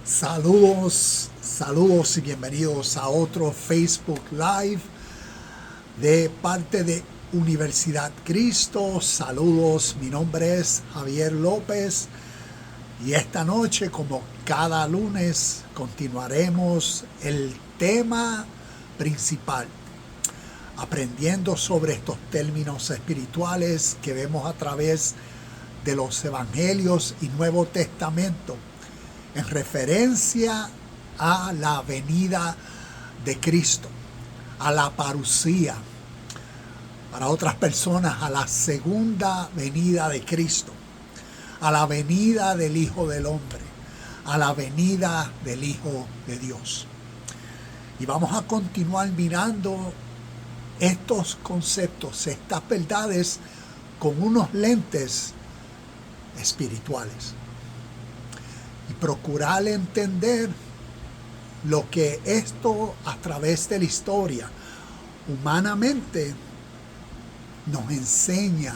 Saludos y bienvenidos a otro Facebook Live de parte de Universidad Cristo. Saludos, mi nombre es Javier López y esta noche, como cada lunes, continuaremos el tema principal, aprendiendo sobre estos términos espirituales que vemos a través de los Evangelios y Nuevo Testamento, en referencia a la venida de Cristo, a la parusía, para otras personas a la segunda venida de Cristo, a la venida del Hijo del Hombre, a la venida del Hijo de Dios. Y vamos a continuar mirando estos conceptos, estas verdades, con unos lentes espirituales. Y procurar entender lo que esto a través de la historia humanamente nos enseña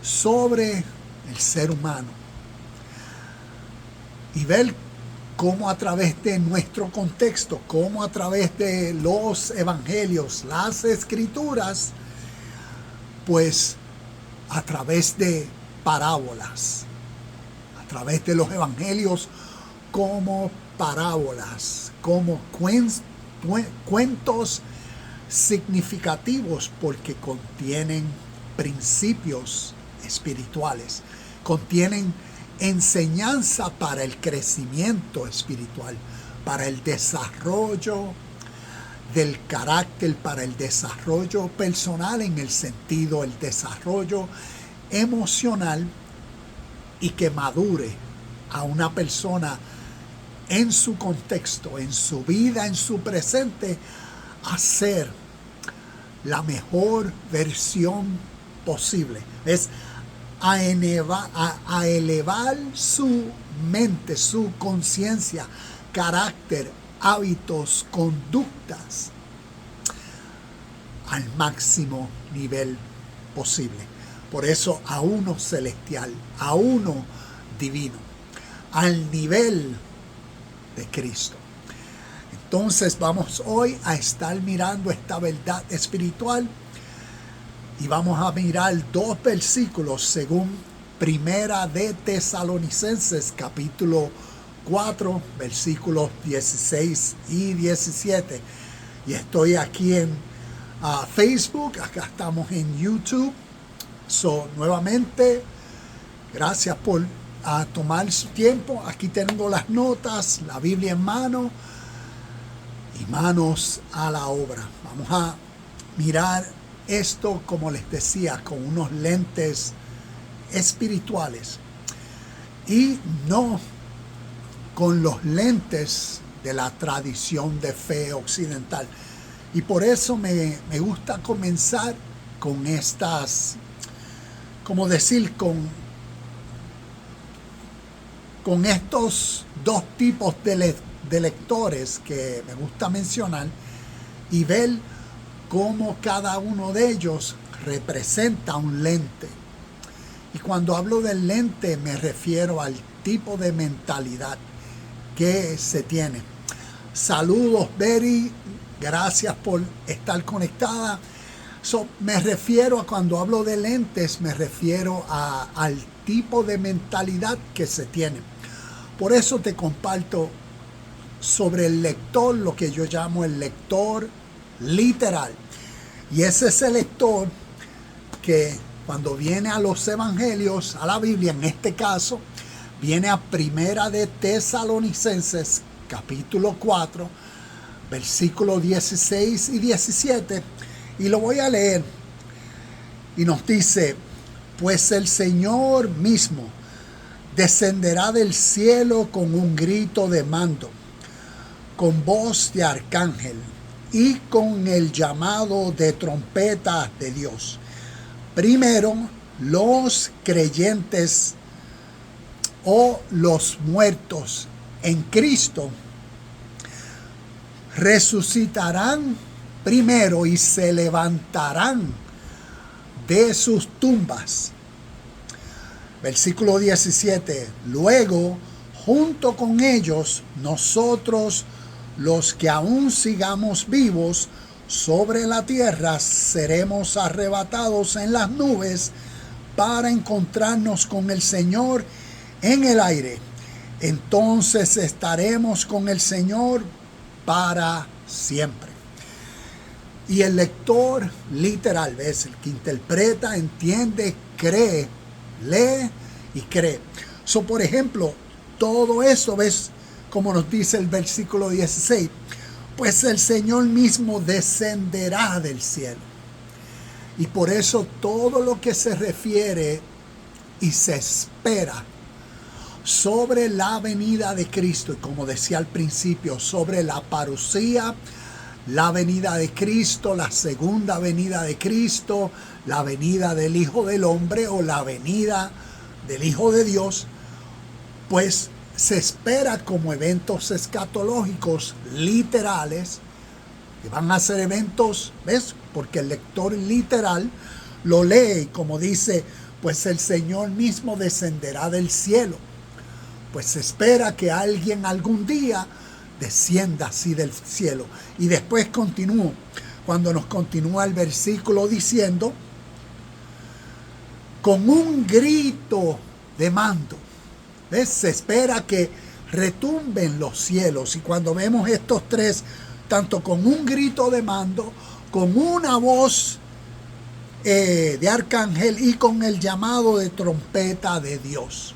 sobre el ser humano, y ver cómo a través de nuestro contexto, cómo a través de los evangelios, las escrituras, pues a través de parábolas, a través de los evangelios como parábolas, como cuentos significativos, porque contienen principios espirituales, contienen enseñanza para el crecimiento espiritual, para el desarrollo del carácter, para el desarrollo personal, en el sentido del desarrollo emocional, y que madure a una persona en su contexto, en su vida, en su presente, a ser la mejor versión posible. Es a elevar su mente, su conciencia, carácter, hábitos, conductas al máximo nivel posible. Por eso, a uno celestial, a uno divino, al nivel de Cristo. Entonces vamos hoy a estar mirando esta verdad espiritual, y vamos a mirar dos versículos según Primera de Tesalonicenses, capítulo 4, versículos 16 y 17. Y estoy aquí en Facebook, acá estamos en YouTube. Nuevamente, gracias por tomar su tiempo. Aquí tengo las notas, la Biblia en mano y manos a la obra. Vamos a mirar esto, como les decía, con unos lentes espirituales y no con los lentes de la tradición de fe occidental. Y por eso me gusta comenzar con estas, como decir, con estos dos tipos de lectores que me gusta mencionar, y ver cómo cada uno de ellos representa un lente. Y cuando hablo del lente me refiero al tipo de mentalidad que se tiene. Saludos, Betty, gracias por estar conectada. Me refiero, cuando hablo de lentes, me refiero al tipo de mentalidad que se tiene. Por eso te comparto sobre el lector, lo que yo llamo el lector literal. Y ese es el lector que, cuando viene a los evangelios, a la Biblia, en este caso, viene a Primera de Tesalonicenses, capítulo 4, versículos 16 y 17, y lo voy a leer. Y nos dice: pues el Señor mismo descenderá del cielo con un grito de mando, con voz de arcángel y con el llamado de trompeta de Dios. Primero, los creyentes o los muertos en Cristo resucitarán primero y se levantarán de sus tumbas. Versículo 17. Luego junto con ellos, nosotros, los que aún sigamos vivos sobre la tierra, seremos arrebatados en las nubes para encontrarnos con el Señor en el aire. Entonces estaremos con el Señor para siempre. Y el lector literal, ¿ves? El que interpreta, entiende, cree, lee y cree. Por ejemplo, todo eso, ¿ves? Como nos dice el versículo 16, pues el Señor mismo descenderá del cielo. Y por eso todo lo que se refiere y se espera sobre la venida de Cristo, y como decía al principio, sobre la parusía, la venida de Cristo, la segunda venida de Cristo, la venida del Hijo del Hombre o la venida del Hijo de Dios, pues se espera como eventos escatológicos literales, que van a ser eventos, ¿ves? Porque el lector literal lo lee y como dice, pues el Señor mismo descenderá del cielo. Pues se espera que alguien algún día descienda así del cielo. Y después continúo, cuando nos continúa el versículo diciendo, con un grito de mando. ¿Ves? Se espera que retumben los cielos. Y cuando vemos estos tres, tanto con un grito de mando, con una voz de arcángel y con el llamado de trompeta de Dios.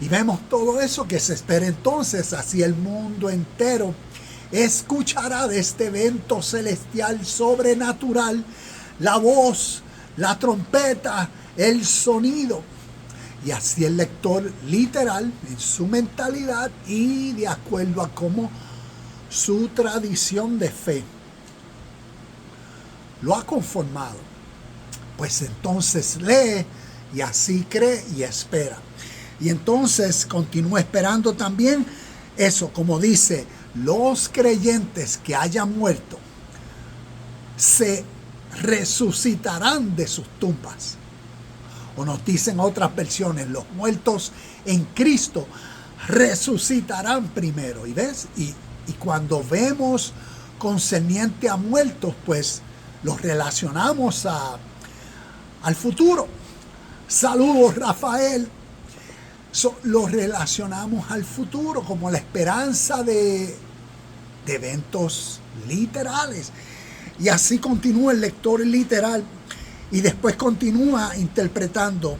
Y vemos todo eso que se espera entonces, así el mundo entero escuchará de este evento celestial sobrenatural la voz, la trompeta, el sonido. Y así el lector literal en su mentalidad y de acuerdo a cómo su tradición de fe lo ha conformado, pues entonces lee y así cree y espera. Y entonces continúa esperando también eso, como dice, los creyentes que hayan muerto se resucitarán de sus tumbas. O nos dicen otras versiones, los muertos en Cristo resucitarán primero. ¿Y ves? Y cuando vemos concerniente a muertos, pues los relacionamos al futuro. Saludos, Rafael. Los relacionamos al futuro como la esperanza de eventos literales. Y así continúa el lector literal y después continúa interpretando.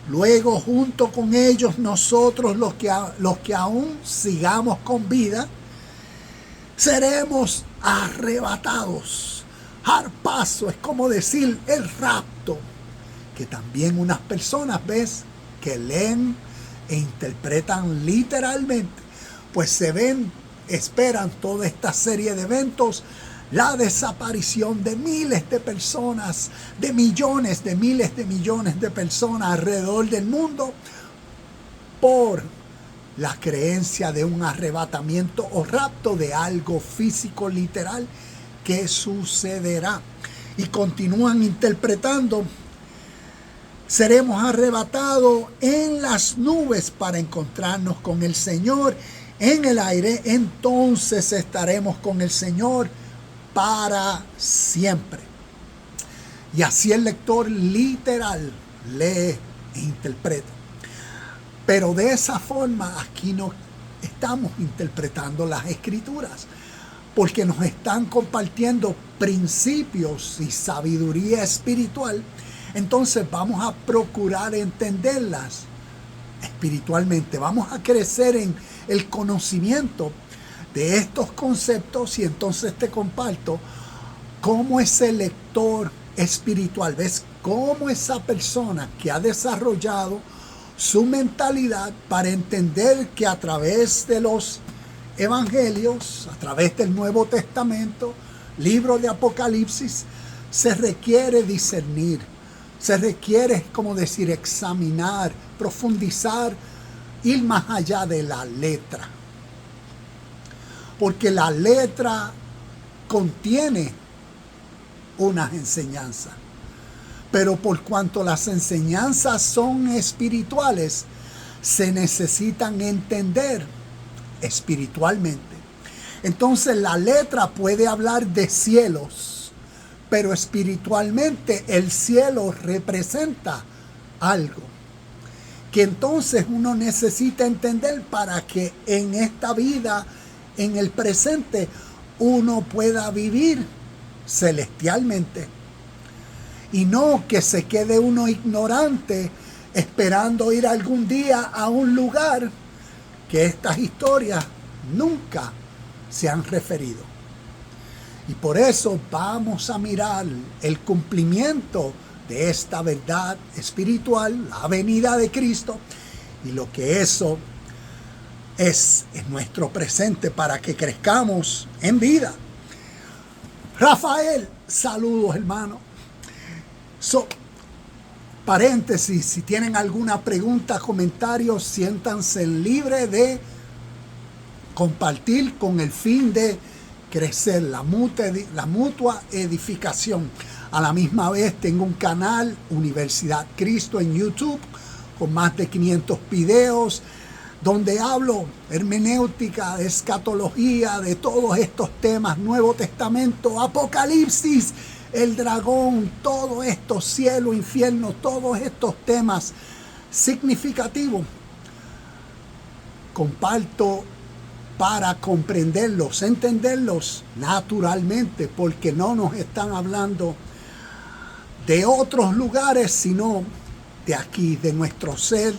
Luego junto con ellos nosotros los que aún sigamos con vida seremos arrebatados. Harpazo es como decir el rapto, que también unas personas, ves, que leen e interpretan literalmente, pues esperan toda esta serie de eventos, la desaparición de miles de personas, de millones, de miles de millones de personas alrededor del mundo por la creencia de un arrebatamiento o rapto de algo físico literal que sucederá. Y continúan interpretando, seremos arrebatados en las nubes para encontrarnos con el Señor en el aire, entonces estaremos con el Señor para siempre. Y así el lector literal lee e interpreta. Pero de esa forma aquí no estamos interpretando las Escrituras, porque nos están compartiendo principios y sabiduría espiritual. Entonces vamos a procurar entenderlas espiritualmente. Vamos a crecer en el conocimiento de estos conceptos y entonces te comparto cómo ese lector espiritual, ves cómo esa persona que ha desarrollado su mentalidad para entender que a través de los evangelios, a través del Nuevo Testamento, libro de Apocalipsis, se requiere discernir, se requiere, como decir, examinar, profundizar, ir más allá de la letra. Porque la letra contiene unas enseñanzas. Pero por cuanto las enseñanzas son espirituales, se necesitan entender espiritualmente. Entonces la letra puede hablar de cielos, pero espiritualmente el cielo representa algo que entonces uno necesita entender para que en esta vida, en el presente, uno pueda vivir celestialmente. Y no que se quede uno ignorante esperando ir algún día a un lugar que estas historias nunca se han referido. Y por eso vamos a mirar el cumplimiento de esta verdad espiritual, la venida de Cristo, y lo que eso es en nuestro presente para que crezcamos en vida. Rafael, saludos hermano. Paréntesis, si tienen alguna pregunta, comentarios, siéntanse libres de compartir con el fin de crecer, la mutua edificación. A la misma vez tengo un canal, Universidad Cristo, en YouTube, con más de 500 videos, donde hablo hermenéutica, escatología, de todos estos temas, Nuevo Testamento, Apocalipsis, el dragón, todo esto, cielo, infierno, todos estos temas significativos. Comparto para comprenderlos, entenderlos naturalmente, porque no nos están hablando de otros lugares, sino de aquí, de nuestro ser,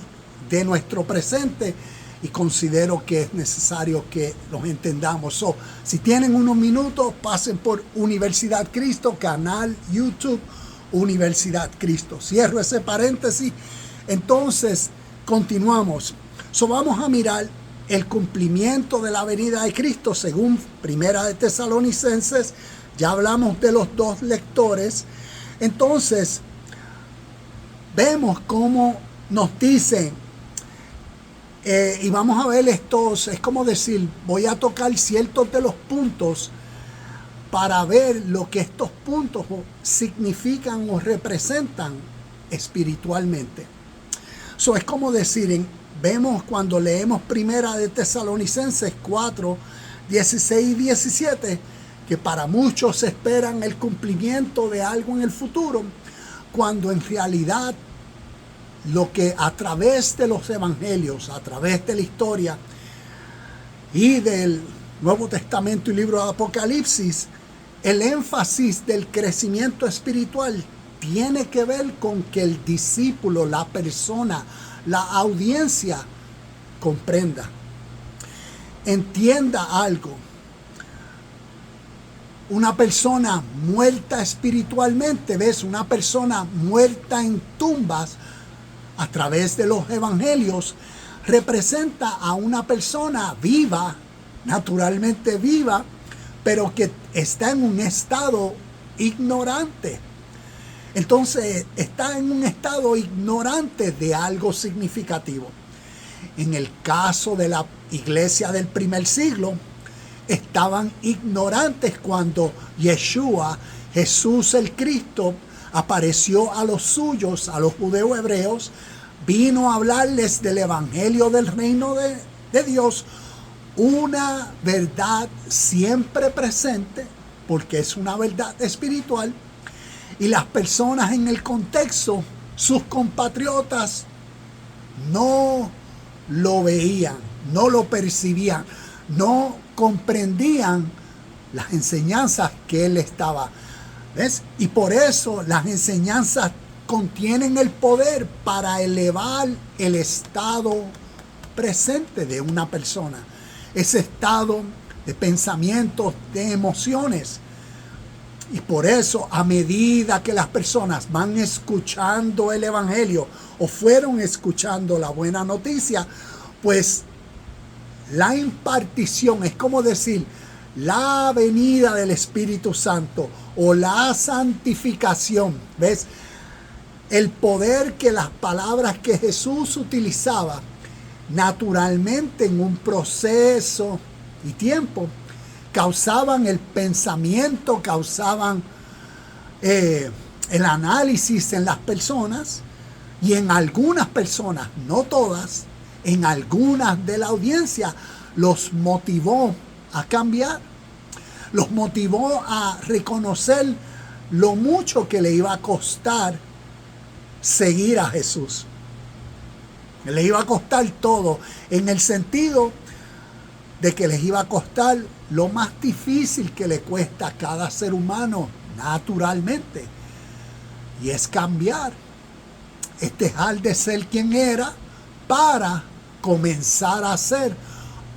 de nuestro presente, y considero que es necesario que los entendamos. Si tienen unos minutos, pasen por Universidad Cristo, canal YouTube Universidad Cristo. Cierro ese paréntesis. Entonces, continuamos. Vamos a mirar el cumplimiento de la venida de Cristo según Primera de Tesalonicenses. Ya hablamos de los dos lectores. Entonces, vemos cómo nos dicen, y vamos a ver estos, es como decir, voy a tocar ciertos de los puntos para ver lo que estos puntos significan o representan espiritualmente. Es como decir, vemos cuando leemos Primera de Tesalonicenses 4, 16 y 17, que para muchos esperan el cumplimiento de algo en el futuro, cuando en realidad lo que a través de los evangelios, a través de la historia y del Nuevo Testamento y libro de Apocalipsis, el énfasis del crecimiento espiritual tiene que ver con que el discípulo, la persona, la audiencia comprenda, entienda algo. Una persona muerta espiritualmente, ¿ves? Una persona muerta en tumbas, a través de los evangelios, representa a una persona viva, naturalmente viva, pero que está en un estado ignorante. Entonces, está en un estado ignorante de algo significativo. En el caso de la iglesia del primer siglo, estaban ignorantes cuando Yeshua, Jesús el Cristo, apareció a los suyos, a los judeos hebreos, vino a hablarles del evangelio del reino de Dios, una verdad siempre presente, porque es una verdad espiritual, y las personas en el contexto, sus compatriotas, no lo veían, no lo percibían, no comprendían las enseñanzas que él estaba. ¿Ves? Y por eso las enseñanzas contienen el poder para elevar el estado presente de una persona. Ese estado de pensamientos, de emociones. Y por eso, a medida que las personas van escuchando el evangelio o fueron escuchando la buena noticia, pues la impartición, es como decir, la venida del Espíritu Santo o la santificación, ¿ves? El poder que las palabras que Jesús utilizaba naturalmente en un proceso y tiempo causaban el pensamiento, causaban el análisis en las personas, y en algunas personas, no todas, en algunas de la audiencia los motivó a cambiar, los motivó a reconocer lo mucho que le iba a costar seguir a Jesús. Le iba a costar todo, en el sentido de que les iba a costar lo más difícil que le cuesta a cada ser humano naturalmente, y es cambiar, es dejar de ser quien era para comenzar a ser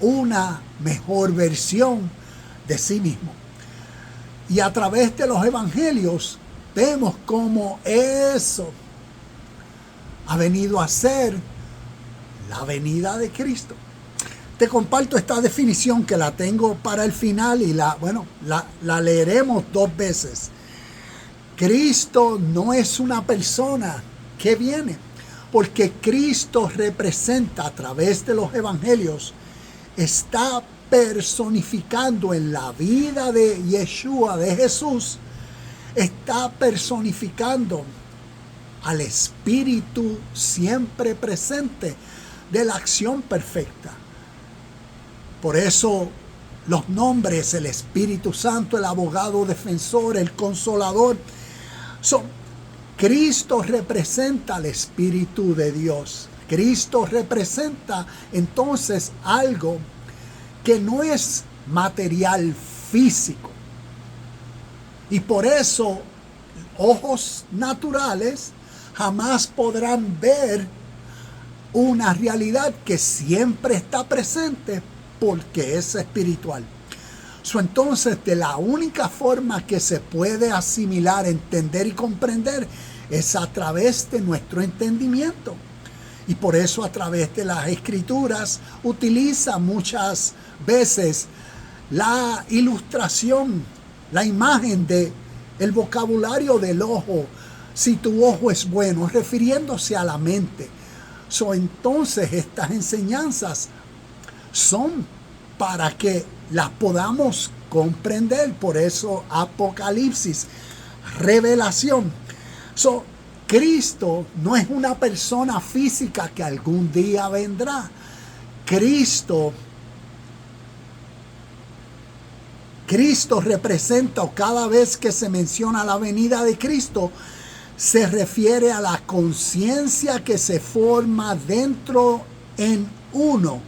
una mejor versión de sí mismo. Y a través de los evangelios vemos cómo eso ha venido a ser la venida de Cristo. Te comparto esta definición que la tengo para el final y la leeremos 2 veces. Cristo no es una persona que viene, porque Cristo representa a través de los evangelios, está personificando en la vida de Yeshua, de Jesús, está personificando al Espíritu siempre presente de la acción perfecta. Por eso los nombres, el Espíritu Santo, el abogado defensor, el consolador, Cristo representa al Espíritu de Dios. Cristo representa entonces algo que no es material físico. Y por eso ojos naturales jamás podrán ver una realidad que siempre está presente porque es espiritual. Entonces, de la única forma que se puede asimilar, entender y comprender es a través de nuestro entendimiento. Y por eso a través de las Escrituras utiliza muchas veces la ilustración, la imagen de el vocabulario del ojo. Si tu ojo es bueno, refiriéndose a la mente. Entonces estas enseñanzas son para que las podamos comprender. Por eso Apocalipsis, revelación. Cristo no es una persona física que algún día vendrá. Cristo representa, o cada vez que se menciona la venida de Cristo, se refiere a la conciencia que se forma dentro en uno,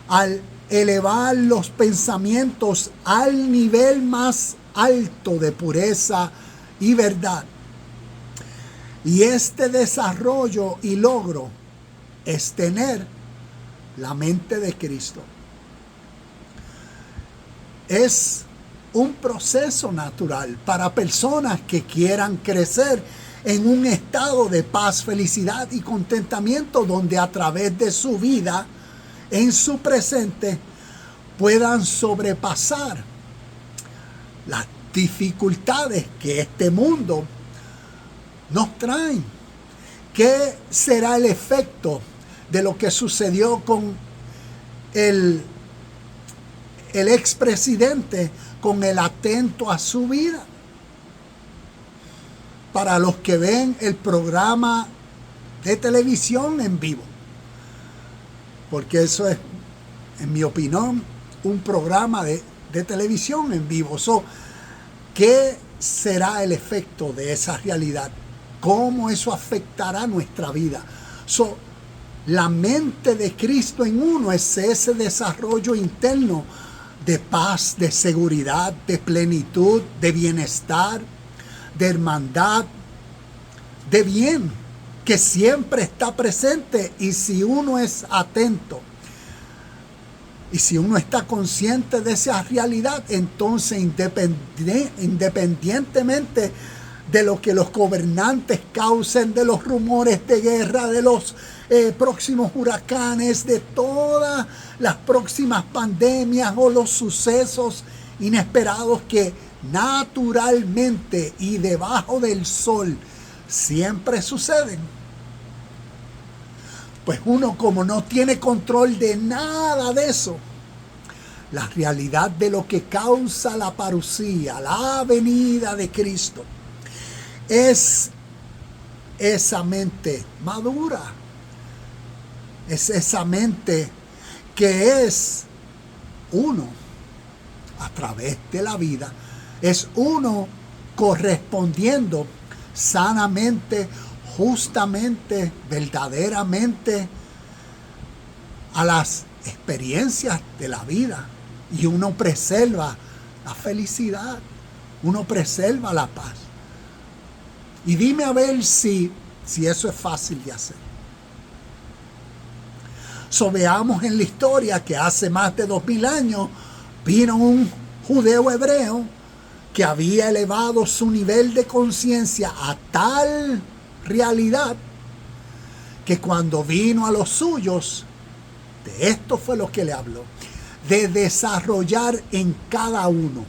al elevar los pensamientos al nivel más alto de pureza y verdad. Y este desarrollo y logro es tener la mente de Cristo. Es un proceso natural para personas que quieran crecer en un estado de paz, felicidad y contentamiento, donde a través de su vida, en su presente, puedan sobrepasar las dificultades que este mundo nos trae. ¿Qué será el efecto de lo que sucedió con el expresidente, con el atento a su vida? Para los que ven el programa de televisión en vivo, porque eso es, en mi opinión, un programa de televisión en vivo. ¿Qué será el efecto de esa realidad? ¿Cómo eso afectará nuestra vida? La mente de Cristo en uno es ese desarrollo interno de paz, de seguridad, de plenitud, de bienestar, de hermandad, de bien, que siempre está presente. Y si uno es atento y si uno está consciente de esa realidad, entonces independientemente de lo que los gobernantes causen, de los rumores de guerra, de los próximos huracanes, de todas las próximas pandemias o los sucesos inesperados que naturalmente y debajo del sol siempre suceden, pues uno, como no tiene control de nada de eso, la realidad de lo que causa la parucía, la venida de Cristo, es esa mente madura, es esa mente que es uno a través de la vida, es uno correspondiendo sanamente, justamente, verdaderamente a las experiencias de la vida, y uno preserva la felicidad, uno preserva la paz. Y dime a ver si eso es fácil de hacer. Veamos en la historia que hace más de 2000 años vino un judeo hebreo que había elevado su nivel de conciencia a tal realidad que cuando vino a los suyos, de esto fue lo que le habló, de desarrollar en cada uno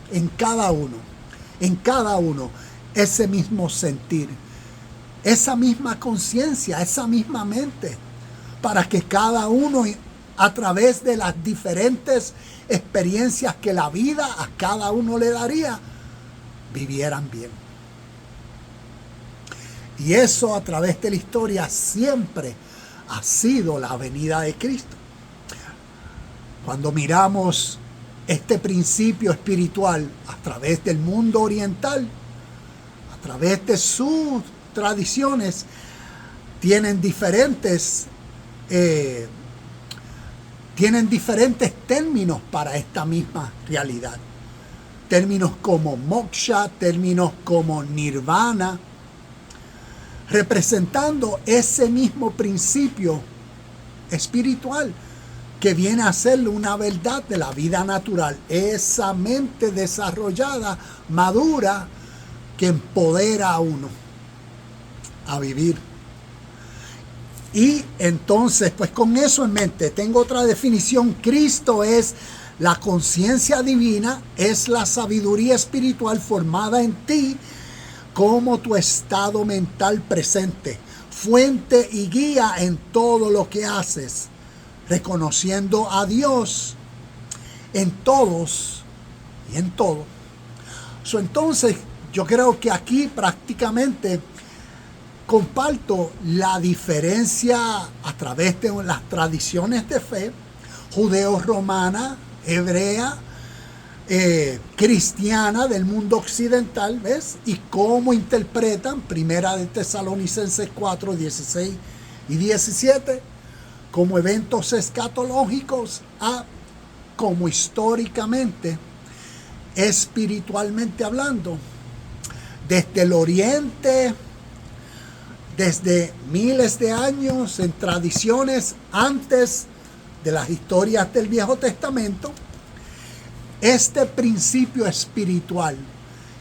ese mismo sentir, esa misma conciencia, esa misma mente, para que cada uno, a través de las diferentes experiencias que la vida a cada uno le daría, vivieran bien. Y eso a través de la historia siempre ha sido la venida de Cristo. Cuando miramos este principio espiritual a través del mundo oriental, a través de sus tradiciones, tienen diferentes términos para esta misma realidad. Términos como moksha, términos como nirvana, representando ese mismo principio espiritual que viene a ser una verdad de la vida natural, esa mente desarrollada, madura, que empodera a uno a vivir. Y entonces, pues con eso en mente, tengo otra definición. Cristo es la conciencia divina, es la sabiduría espiritual formada en ti como tu estado mental presente, fuente y guía en todo lo que haces, reconociendo a Dios en todos y en todo. Entonces, yo creo que aquí prácticamente comparto la diferencia a través de las tradiciones de fe, judeo-romana, hebrea, cristiana del mundo occidental, ¿ves? Y cómo interpretan Primera de Tesalonicenses 4, 16 y 17 como eventos escatológicos a como históricamente, espiritualmente hablando, desde el oriente, desde miles de años, en tradiciones antes de las historias del Viejo Testamento, este principio espiritual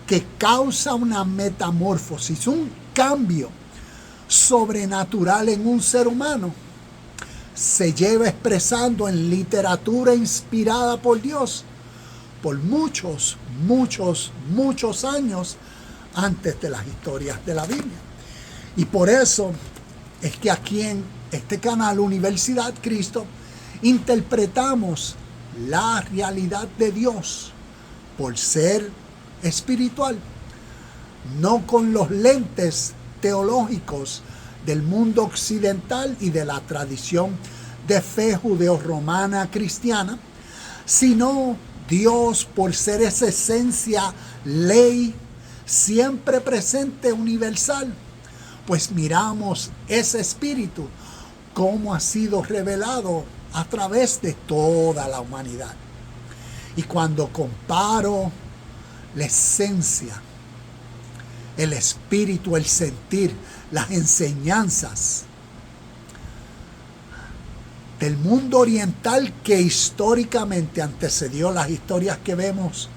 que causa una metamorfosis, un cambio sobrenatural en un ser humano, se lleva expresando en literatura inspirada por Dios por muchos años antes de las historias de la Biblia. Y por eso es que aquí en este canal Universidad Cristo interpretamos la realidad de Dios por ser espiritual, no con los lentes teológicos del mundo occidental y de la tradición de fe judeo-romana cristiana, sino Dios por ser esa esencia, ley, siempre presente, universal. Pues miramos ese espíritu cómo ha sido revelado a través de toda la humanidad. Y cuando comparo la esencia, el espíritu, el sentir, las enseñanzas del mundo oriental que históricamente antecedió las historias que vemos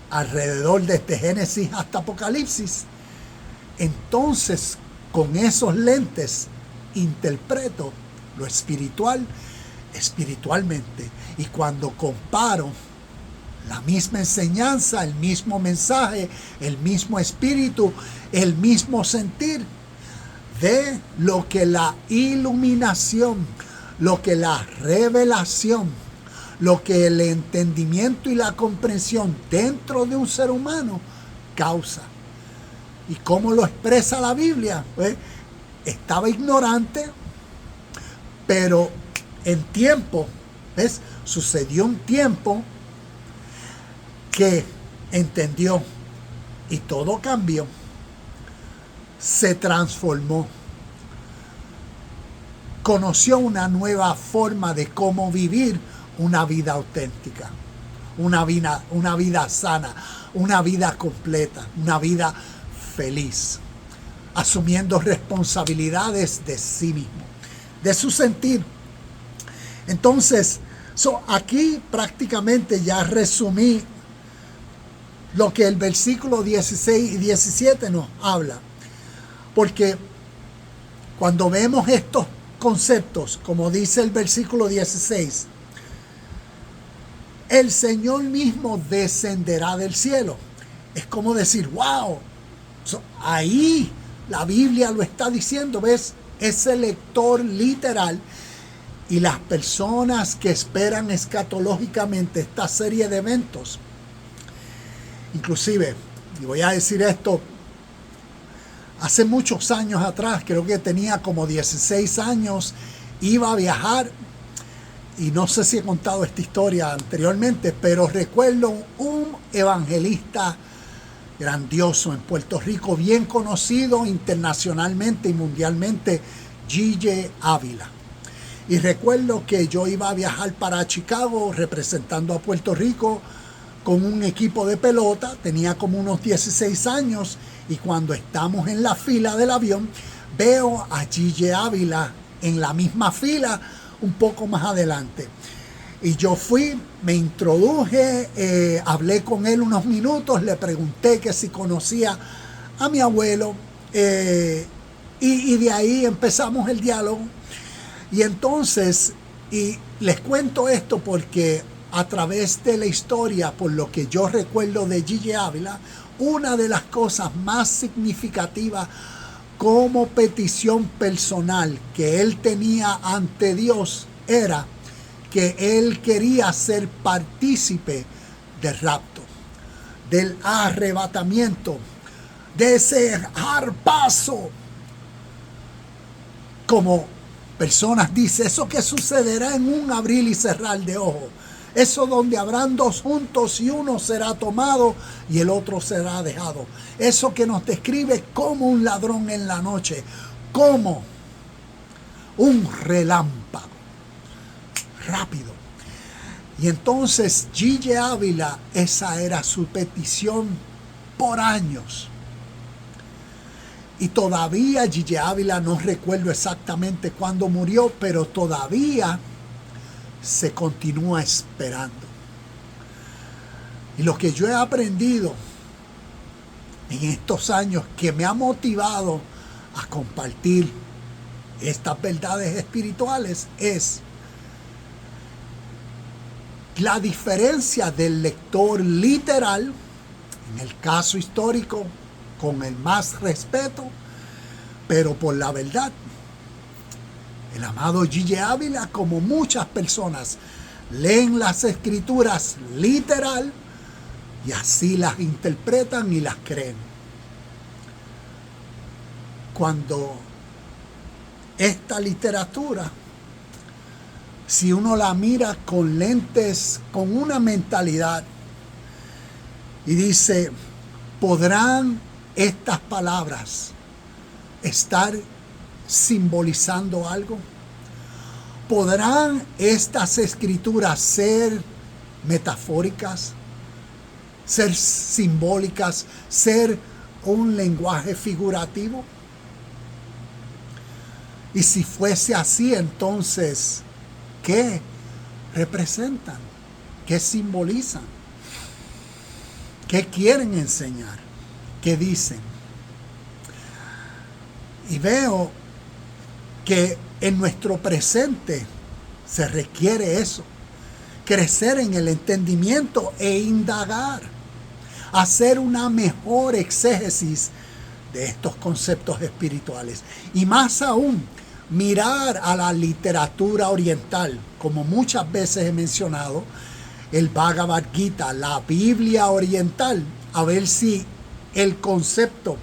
alrededor desde Génesis hasta Apocalipsis, entonces con esos lentes interpreto lo espiritual espiritualmente. Y cuando comparo la misma enseñanza, el mismo mensaje, el mismo espíritu, el mismo sentir de lo que la iluminación, lo que la revelación, lo que el entendimiento y la comprensión dentro de un ser humano causa. ¿Y cómo lo expresa la Biblia? Pues estaba ignorante, Pero en tiempo, ¿ves? Sucedió un tiempo que entendió y todo cambió, se transformó, conoció una nueva forma de cómo vivir una vida auténtica, una vida sana, una vida completa, una vida feliz, asumiendo responsabilidades de sí mismo, de su sentir. Entonces, aquí prácticamente ya resumí lo que el versículo 16 y 17 nos habla, porque cuando vemos estos conceptos, como dice el versículo 16, el Señor mismo descenderá del cielo. Es como decir, wow, ahí la Biblia lo está diciendo, ¿ves? Ese lector literal y las personas que esperan escatológicamente esta serie de eventos. Inclusive, y voy a decir esto, hace muchos años atrás, creo que tenía como 16 años, iba a viajar, y no sé si he contado esta historia anteriormente, pero recuerdo un evangelista grandioso en Puerto Rico, bien conocido internacionalmente y mundialmente, G.J. Ávila. Y recuerdo que yo iba a viajar para Chicago representando a Puerto Rico con un equipo de pelota, tenía como unos 16 años, y cuando estamos en la fila del avión, veo a G.J. Ávila en la misma fila, un poco más adelante. Y yo fui, me introduje, hablé con él unos minutos, le pregunté que si conocía a mi abuelo, y de ahí empezamos el diálogo. Y entonces, y les cuento esto porque a través de la historia, por lo que yo recuerdo de G.J. Ávila, una de las cosas más significativas como petición personal que él tenía ante Dios era que él quería ser partícipe del rapto, del arrebatamiento, de ese arpazo. Como personas dicen, eso que sucederá en un abrir y cerrar de ojos. Eso donde habrán dos juntos y uno será tomado y el otro será dejado. Eso que nos describe como un ladrón en la noche, como un relámpago, rápido. Y entonces G.J. Ávila, esa era su petición por años. Y todavía G.J. Ávila, no recuerdo exactamente cuándo murió, pero todavía se continúa esperando. Y lo que yo he aprendido en estos años que me ha motivado a compartir estas verdades espirituales es la diferencia del lector literal, en el caso histórico, con el más respeto, pero por la verdad. El amado G.J. Ávila, como muchas personas, leen las escrituras literal y así las interpretan y las creen. Cuando esta literatura, si uno la mira con lentes, con una mentalidad, y dice, ¿podrán estas palabras estar simbolizando algo? ¿Podrán estas escrituras ser metafóricas, ser simbólicas, ser un lenguaje figurativo? Y si fuese así, entonces, ¿qué representan? ¿Qué simbolizan? ¿Qué quieren enseñar? ¿Qué dicen? Y veo que en nuestro presente se requiere eso, crecer en el entendimiento e indagar, hacer una mejor exégesis de estos conceptos espirituales. Y más aún, mirar a la literatura oriental, como muchas veces he mencionado, el Bhagavad Gita, la Biblia oriental, a ver si el concepto,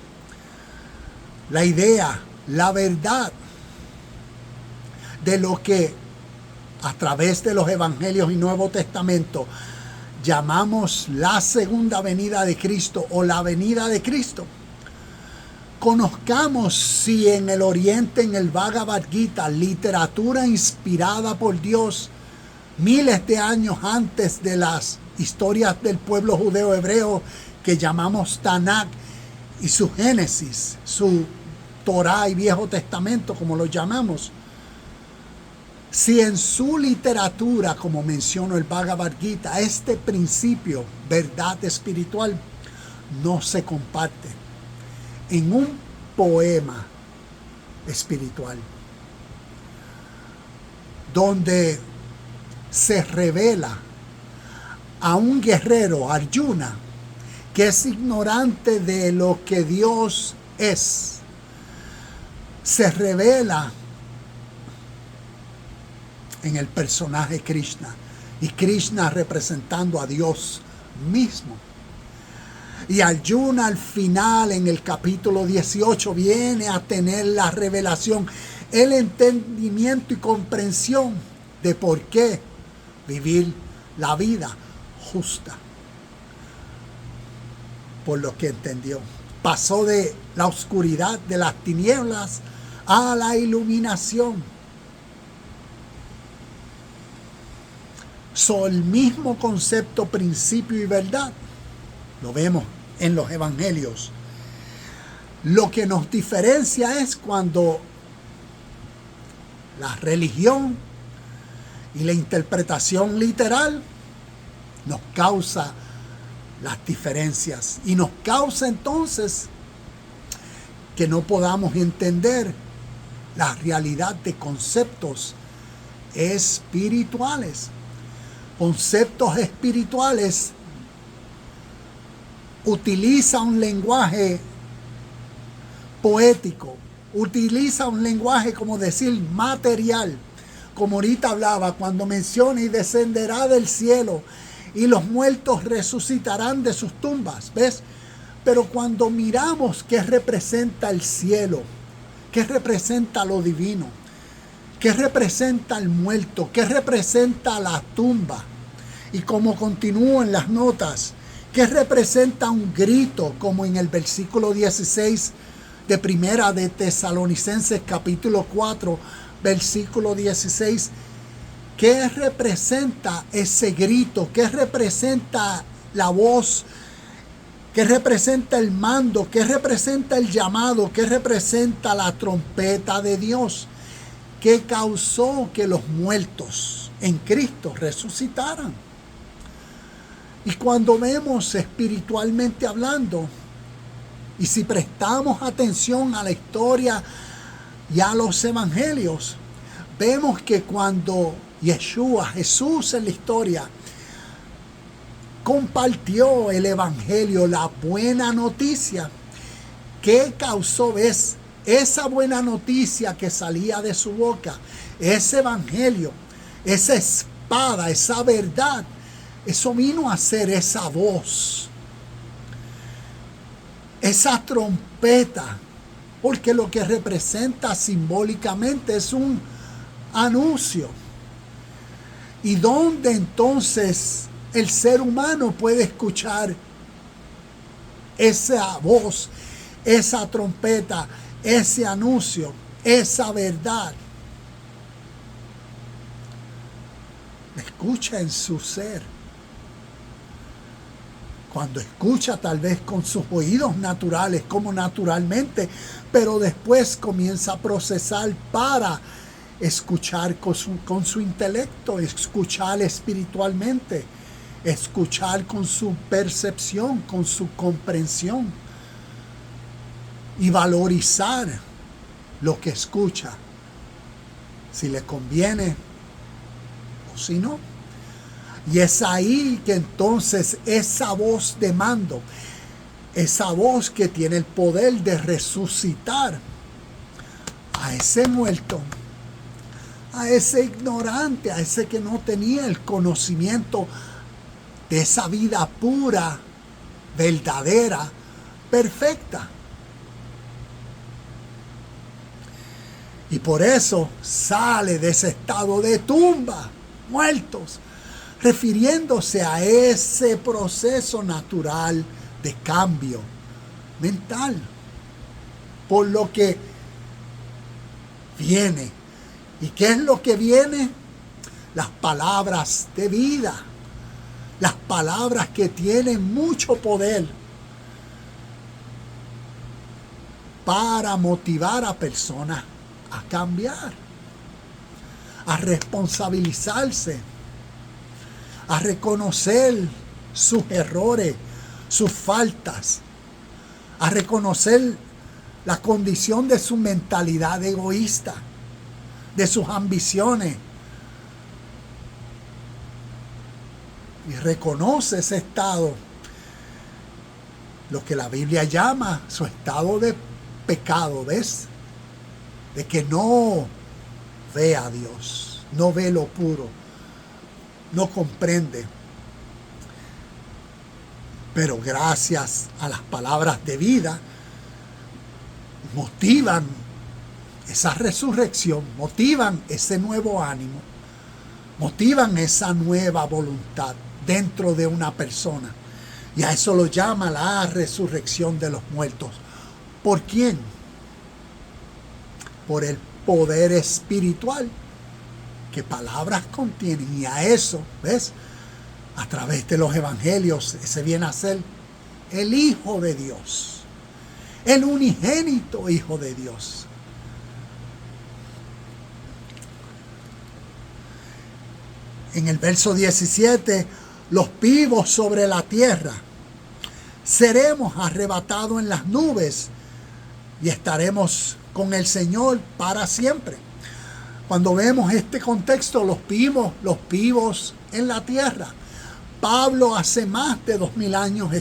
la idea, la verdad de lo que a través de los Evangelios y Nuevo Testamento llamamos la segunda venida de Cristo o la venida de Cristo. Conozcamos si en el Oriente, en el Bhagavad Gita, literatura inspirada por Dios miles de años antes de las historias del pueblo judeo hebreo que llamamos Tanakh y su Génesis, su Torá y Viejo Testamento, como lo llamamos. Si en su literatura, como menciono el Bhagavad Gita, este principio, verdad espiritual, no se comparte en un poema espiritual, donde se revela a un guerrero, Arjuna, que es ignorante de lo que Dios es, se revela en el personaje Krishna, y Krishna representando a Dios mismo. Y Arjuna al final, en el capítulo 18, viene a tener la revelación, el entendimiento y comprensión de por qué vivir la vida justa. Por lo que entendió, pasó de la oscuridad, de las tinieblas, a la iluminación. El mismo concepto, principio y verdad, lo vemos en los evangelios. Lo que nos diferencia es cuando la religión y la interpretación literal nos causa las diferencias y nos causa entonces que no podamos entender la realidad de conceptos espirituales. Conceptos espirituales utiliza un lenguaje poético, utiliza un lenguaje, como decir, material, como ahorita hablaba, cuando menciona y descenderá del cielo y los muertos resucitarán de sus tumbas, ¿ves? Pero cuando miramos qué representa el cielo, qué representa lo divino, qué representa el muerto, qué representa la tumba, y como continúo en las notas, qué representa un grito, como en el versículo 16 de Primera de Tesalonicenses capítulo 4, versículo 16, ¿qué representa ese grito? ¿Qué representa la voz? ¿Qué representa el mando? ¿Qué representa el llamado? ¿Qué representa la trompeta de Dios? ¿Qué causó que los muertos en Cristo resucitaran? Y cuando vemos espiritualmente hablando, y si prestamos atención a la historia y a los evangelios, vemos que cuando Yeshua, Jesús en la historia, compartió el evangelio, la buena noticia, ¿qué causó? ¿Ves? Esa buena noticia que salía de su boca, ese evangelio, esa espada, esa verdad, eso vino a ser esa voz, esa trompeta, porque lo que representa simbólicamente es un anuncio. ¿Y dónde entonces el ser humano puede escuchar esa voz, esa trompeta, ese anuncio, esa verdad? Escucha en su ser. Cuando escucha tal vez con sus oídos naturales, como naturalmente, pero después comienza a procesar para escuchar con su intelecto, escuchar espiritualmente, escuchar con su percepción, con su comprensión y valorizar lo que escucha, si le conviene o si no. Y es ahí que entonces esa voz de mando, esa voz que tiene el poder de resucitar a ese muerto, a ese ignorante, a ese que no tenía el conocimiento de esa vida pura, verdadera, perfecta. Y por eso sale de ese estado de tumba, muertos, refiriéndose a ese proceso natural de cambio mental. Por lo que viene. ¿Y qué es lo que viene? Las palabras de vida. Las palabras que tienen mucho poder para motivar a personas a cambiar, a responsabilizarse, a reconocer sus errores, sus faltas, a reconocer la condición de su mentalidad egoísta, de sus ambiciones. Y reconoce ese estado, lo que la Biblia llama su estado de pecado, ¿ves? De que no ve a Dios, no ve lo puro, no comprende. Pero gracias a las palabras de vida, motivan esa resurrección, motivan ese nuevo ánimo, motivan esa nueva voluntad dentro de una persona. Y a eso lo llama la resurrección de los muertos. ¿Por quién? Por el poder espiritual que palabras contienen. Y a eso, ¿ves? A través de los evangelios, ese viene a ser el Hijo de Dios, el unigénito Hijo de Dios. En el verso 17, los vivos sobre la tierra seremos arrebatados en las nubes y estaremos con el Señor para siempre. Cuando vemos este contexto, los vivos en la tierra. Pablo hace más de 2000 años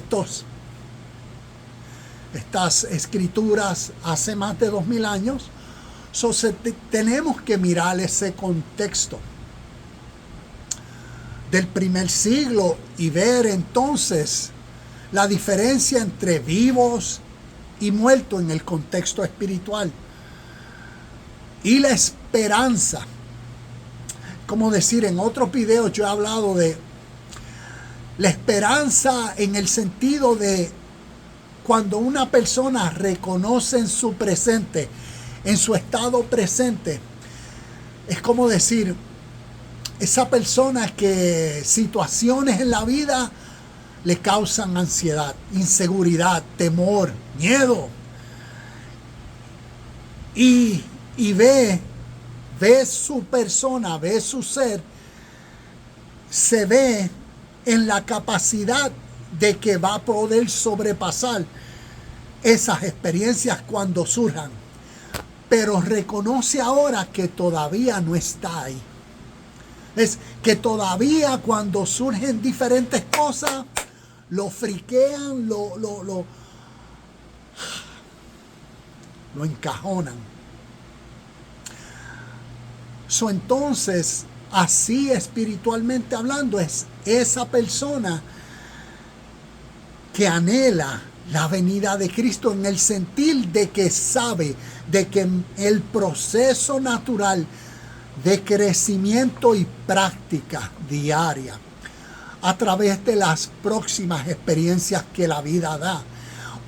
estas escrituras hace más de 2000 años. Tenemos que mirar ese contexto del primer siglo y ver entonces la diferencia entre vivos y muertos en el contexto espiritual. Y la esperanza. Como decir, en otros videos yo he hablado de la esperanza en el sentido de cuando una persona reconoce en su presente, en su estado presente, es como decir, esa persona que situaciones en la vida le causan ansiedad, inseguridad, temor, miedo. Y ve su persona, ve su ser, se ve en la capacidad de que va a poder sobrepasar esas experiencias cuando surjan. Pero reconoce ahora que todavía no está ahí. Es que todavía cuando surgen diferentes cosas, lo friquean, lo encajonan. Entonces, así espiritualmente hablando, es esa persona que anhela la venida de Cristo en el sentir de que sabe de que el proceso natural de crecimiento y práctica diaria a través de las próximas experiencias que la vida da,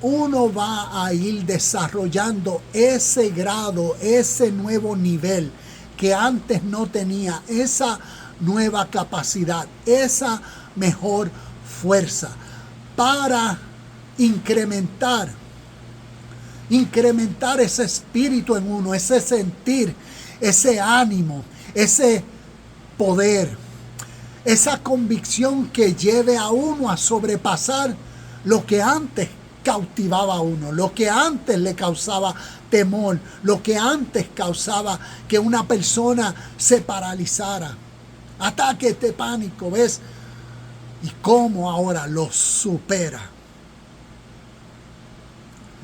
uno va a ir desarrollando ese grado, ese nuevo nivel que antes no tenía, esa nueva capacidad, esa mejor fuerza para incrementar ese espíritu en uno, ese sentir, ese ánimo, ese poder, esa convicción que lleve a uno a sobrepasar lo que antes cautivaba a uno, lo que antes le causaba temor, lo que antes causaba que una persona se paralizara. Ataques de pánico, ¿ves? Y cómo ahora lo supera.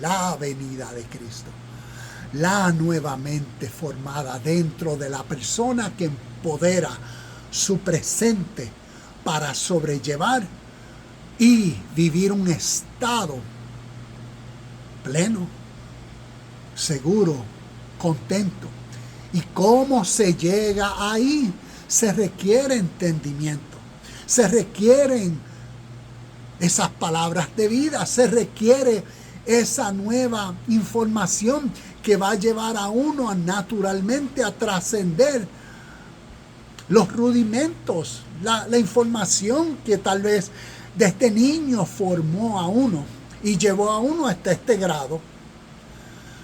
La venida de Cristo, la nueva mente formada dentro de la persona que empodera su presente para sobrellevar y vivir un estado pleno, seguro, contento ¿Y cómo se llega ahí? Se requiere entendimiento, se requieren esas palabras de vida, se requiere esa nueva información que va a llevar a uno naturalmente a trascender los rudimentos, la información que tal vez desde niño formó a uno y llevó a uno hasta este grado.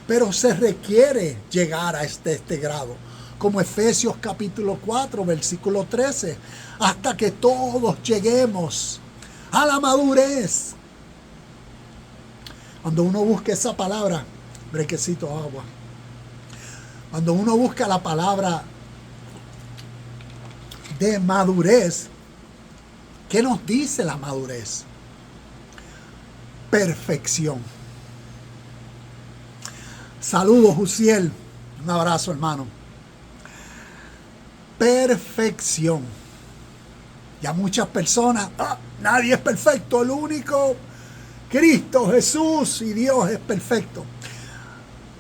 Pero se requiere llegar a este grado, como Efesios capítulo 4, versículo 13, hasta que todos lleguemos a la madurez. Cuando uno busca esa palabra, brequecito agua, cuando uno busca la palabra de madurez, ¿qué nos dice la madurez? Perfección. Saludos, Jusiel. Un abrazo, hermano. Perfección. Ya muchas personas, nadie es perfecto, el único Cristo, Jesús y Dios es perfecto.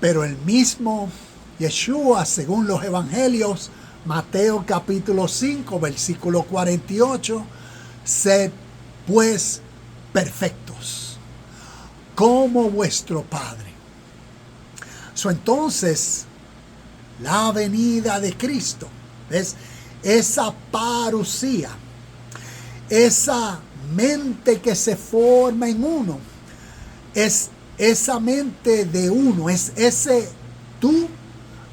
Pero el mismo Yeshua, según los evangelios, Mateo capítulo 5, versículo 48, sed pues perfectos, como vuestro Padre. Entonces, la venida de Cristo, ¿ves? Esa parusía, esa mente que se forma en uno, es esa mente de uno, es ese tú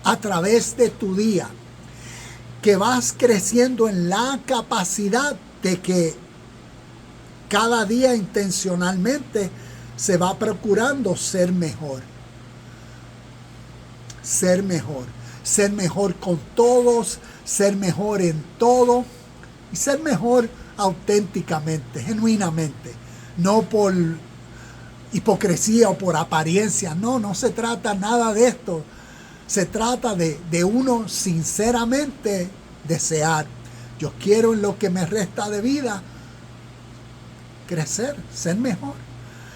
a través de tu día, que vas creciendo en la capacidad de que cada día intencionalmente se va procurando ser mejor. Ser mejor con todos, ser mejor en todo y ser mejor auténticamente, genuinamente, no por hipocresía o por apariencia. No se trata nada de esto. Se trata de uno sinceramente desear, yo quiero en lo que me resta de vida crecer, ser mejor.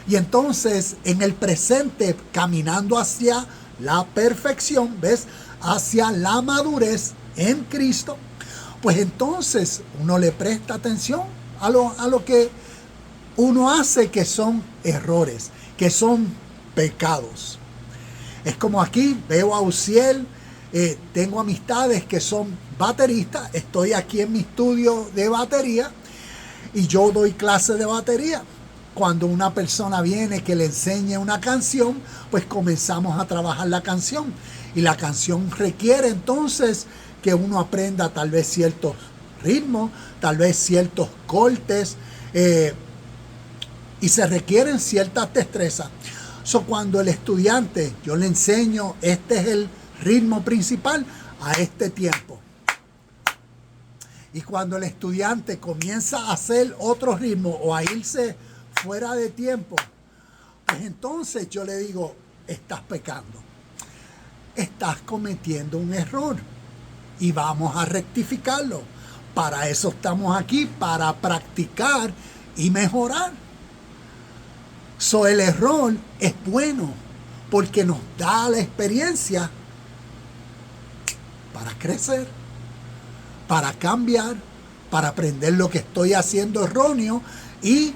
Y entonces en el presente, caminando hacia la perfección, ¿ves? Hacia la madurez en Cristo, pues entonces uno le presta atención a lo que uno hace, que son errores, que son pecados. Es como aquí, veo a Uziel, tengo amistades que son bateristas, estoy aquí en mi estudio de batería y yo doy clases de batería. Cuando una persona viene que le enseñe una canción, pues comenzamos a trabajar la canción. Y la canción requiere entonces que uno aprenda tal vez ciertos ritmos, tal vez ciertos cortes, y se requieren ciertas destrezas. Cuando el estudiante, yo le enseño, este es el ritmo principal a este tiempo. Y cuando el estudiante comienza a hacer otro ritmo o a irse fuera de tiempo, pues entonces yo le digo, estás pecando, estás cometiendo un error y vamos a rectificarlo. Para eso estamos aquí, para practicar y mejorar. El error es bueno porque nos da la experiencia para crecer, para cambiar, para aprender lo que estoy haciendo erróneo y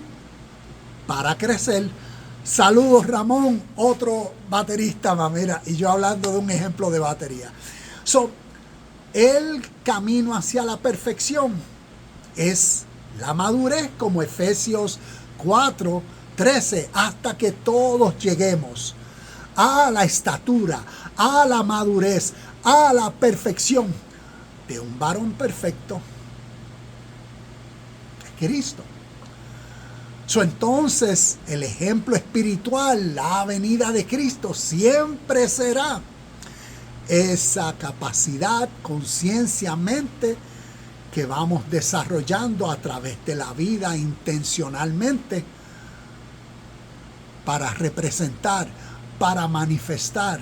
para crecer. Saludos, Ramón, otro baterista, mira, y yo hablando de un ejemplo de batería. El camino hacia la perfección es la madurez, como Efesios 4:13, hasta que todos lleguemos a la estatura, a la madurez, a la perfección de un varón perfecto, Cristo. Entonces, el ejemplo espiritual, la venida de Cristo, siempre será esa capacidad, conciencia, mente, que vamos desarrollando a través de la vida intencionalmente para representar, para manifestar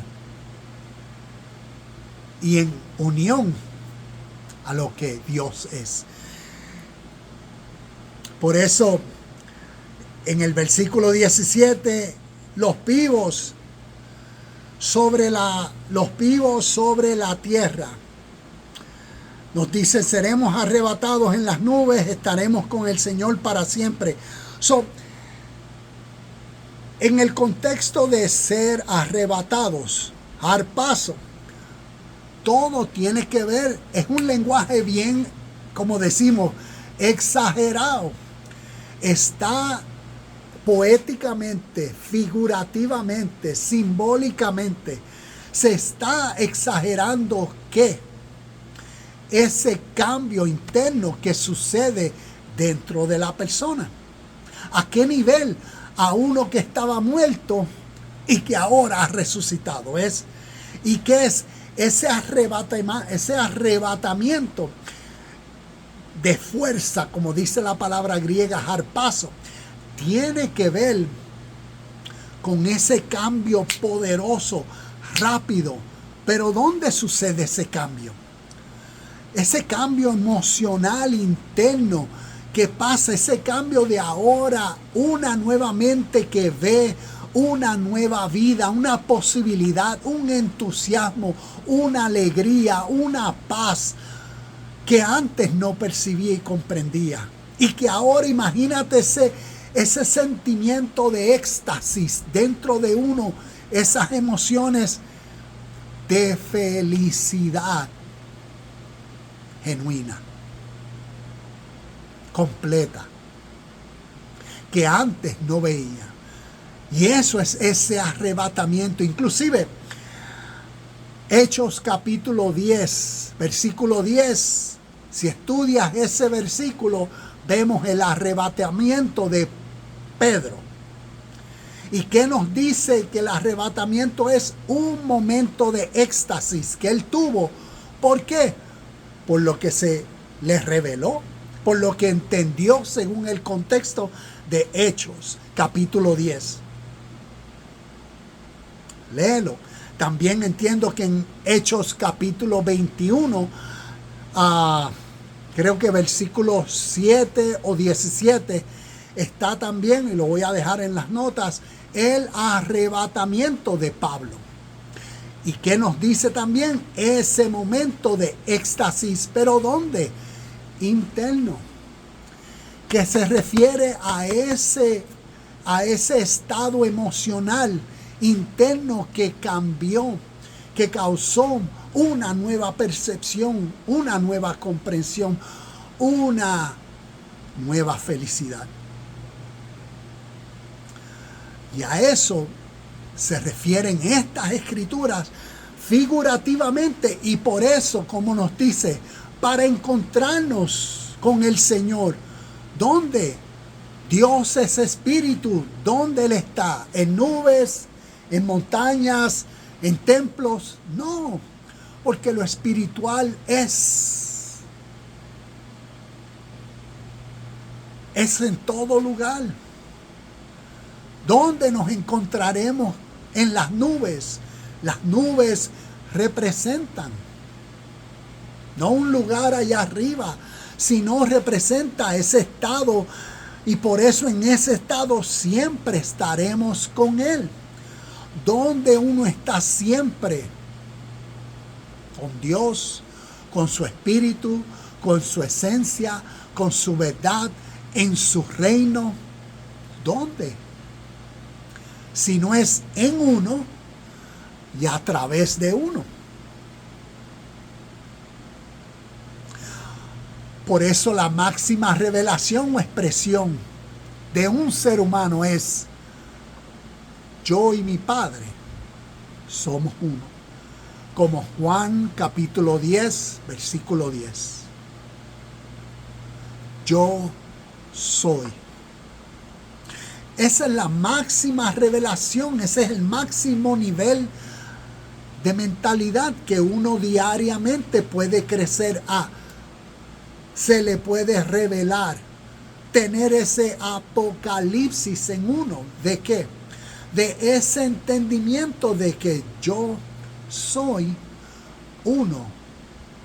y en unión a lo que Dios es. Por eso, en el versículo 17, los vivos sobre los vivos sobre la tierra. Nos dice, seremos arrebatados en las nubes, estaremos con el Señor para siempre. En el contexto de ser arrebatados, harpazo, todo tiene que ver, es un lenguaje bien, como decimos, exagerado. Está poéticamente, figurativamente, simbólicamente, se está exagerando que ese cambio interno que sucede dentro de la persona. ¿A qué nivel? A uno que estaba muerto y que ahora ha resucitado. ¿Y qué es ese arrebatamiento de fuerza, como dice la palabra griega harpazo? Tiene que ver con ese cambio poderoso, rápido. Pero ¿dónde sucede ese cambio? Ese cambio emocional interno que pasa, ese cambio de ahora, una nueva mente que ve una nueva vida, una posibilidad, un entusiasmo, una alegría, una paz que antes no percibía y comprendía. Y que ahora imagínate ese sentimiento de éxtasis dentro de uno, esas emociones de felicidad genuina, completa, que antes no veía. Y eso es ese arrebatamiento. Inclusive, Hechos capítulo 10, versículo 10, si estudias ese versículo, vemos el arrebatamiento de Pedro. ¿Y qué nos dice? Que el arrebatamiento es un momento de éxtasis que él tuvo. ¿Por qué? Por lo que se le reveló, por lo que entendió según el contexto de Hechos, capítulo 10. Léelo. También entiendo que en Hechos, capítulo 21, creo que versículo 7 o 17, está también, y lo voy a dejar en las notas, el arrebatamiento de Pablo. ¿Y qué nos dice también? Ese momento de éxtasis, pero ¿dónde? Interno, que se refiere a ese estado emocional interno que cambió, que causó una nueva percepción, una nueva comprensión, una nueva felicidad. Y a eso se refieren estas escrituras figurativamente, y por eso, como nos dice, para encontrarnos con el Señor. ¿Dónde? Dios es espíritu. ¿Dónde Él está? ¿En nubes? ¿En montañas? ¿En templos? No, porque lo espiritual es en todo lugar. ¿Dónde nos encontraremos? En las nubes. Las nubes representan no un lugar allá arriba, sino representa ese estado, y por eso en ese estado siempre estaremos con Él. Donde uno está siempre con Dios, con su espíritu, con su esencia, con su verdad, en su reino. ¿Dónde? Si no es en uno y a través de uno. Por eso la máxima revelación o expresión de un ser humano es: yo y mi Padre somos uno. Como Juan capítulo 10, versículo 10. Yo soy. Esa es la máxima revelación, ese es el máximo nivel de mentalidad que uno diariamente puede crecer a. Se le puede revelar, tener ese apocalipsis en uno. ¿De qué? De ese entendimiento de que yo soy uno